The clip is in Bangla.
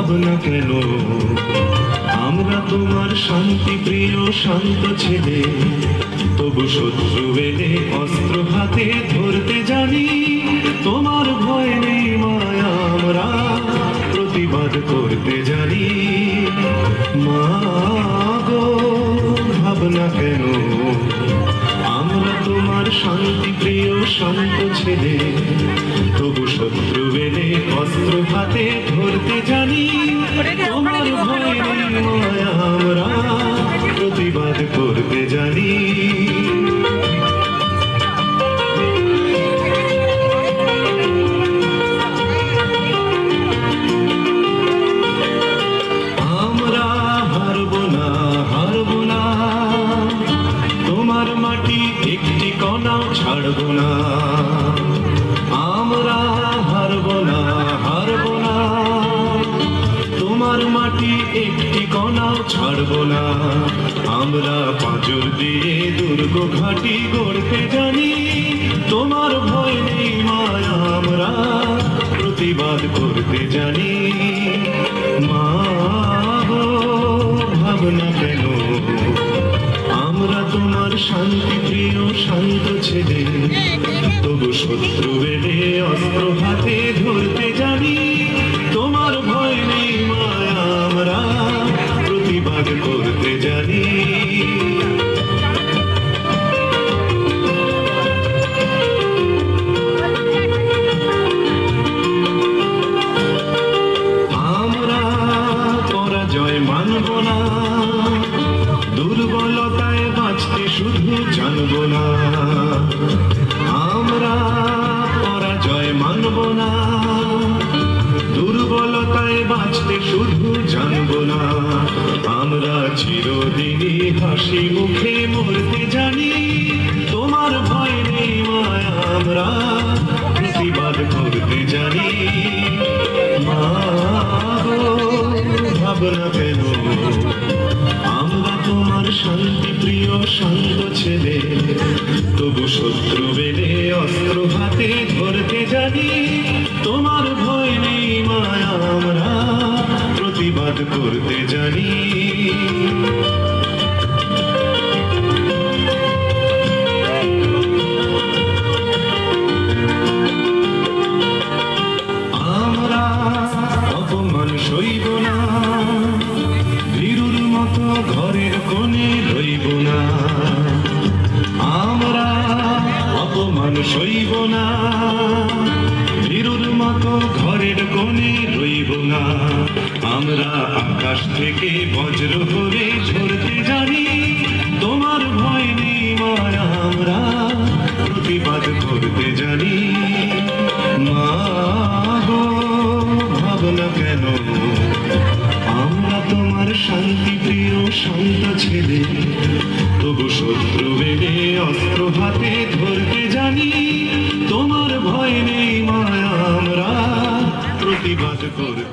ভাবনা কেন? আমরা তোমার শান্তি প্রিয় শান্ত ছেলে, তবু শত্রু এলে অস্ত্র হাতে ধরতে জানি। তোমার ভয় নেই মায়া, আমরা প্রতিবাদ করতে জানি। মা গো ভাবনা কেন? আমরা তোমার শান্তি প্রিয় শান্ত ছেলে, তবু শত্রু এলে অস্ত্র হাতে ধরতে জানি। তোমার ভয় নেই মায়া, আমরা প্রতিবাদ করতে জানি। আমরা হারবো না, হারবো না, তোমার মাটি একটি কণাও ছাড়বো না। আমরা হারবো না, হারবো না, তোমার মাটি একটি কণাও ছাড়বো না। আমরা পাঁজর দিয়ে দুর্গ ঘাঁটি গড়তে জানি। তোমার ভয় নেই মায়া, আমরা প্রতিবাদ করতে জানি। মা গো ভাবনা কেন? আমরা তোমার শান্তি প্রিয় শান্ত ছেলে, তবু শত্রু এলে অস্ত্র হাতে ধরতে জানি। তোমার ভয় নেই মায়া, আমরা প্রতিবাদ করতে জানি। আমরা পরাজয় মানব না, দুর্বলতায় বাঁচতে শুধু জানব না। আমরা পরাজয় মানব না, দুর্বলতায় বাঁচতে শুধু জানব না। আমরা চিরদিনই হাসি মুখে মরতে জানি। তোমার ভয় নেই মায়া, আমরা প্রতিবাদ করতে জানি। মা গো ভাবনা কেন? আমরা তোমার শান্তি প্রিয় শান্ত ছেলে, তবু শত্রু এলে অস্ত্র হাতে ধরতে জানি। তোমার ভয় নেই মায়া, আমরা প্রতিবাদ করতে জানি। আমরা অপমান সইব না, ভীরুর মতো ঘরের কোণে রইব না। আমরা অপমান সইব না, ভীরুর মতো ঘরের কোণে রইব না। আমরা আকাশ থেকে বজ্র করে ঝরতে জানি। তোমার ভয় নেই মায়া, আমরা প্রতিবাদ করতে জানি। মা গো ভাবনা কেন? আমরা তোমার শান্তি প্রিয় শান্ত ছেলে, তবু শত্রু এলে অস্ত্র হাতে ধরতে জানি। তোমার ভয় নেই মায়া, আমরা প্রতিবাদ করতে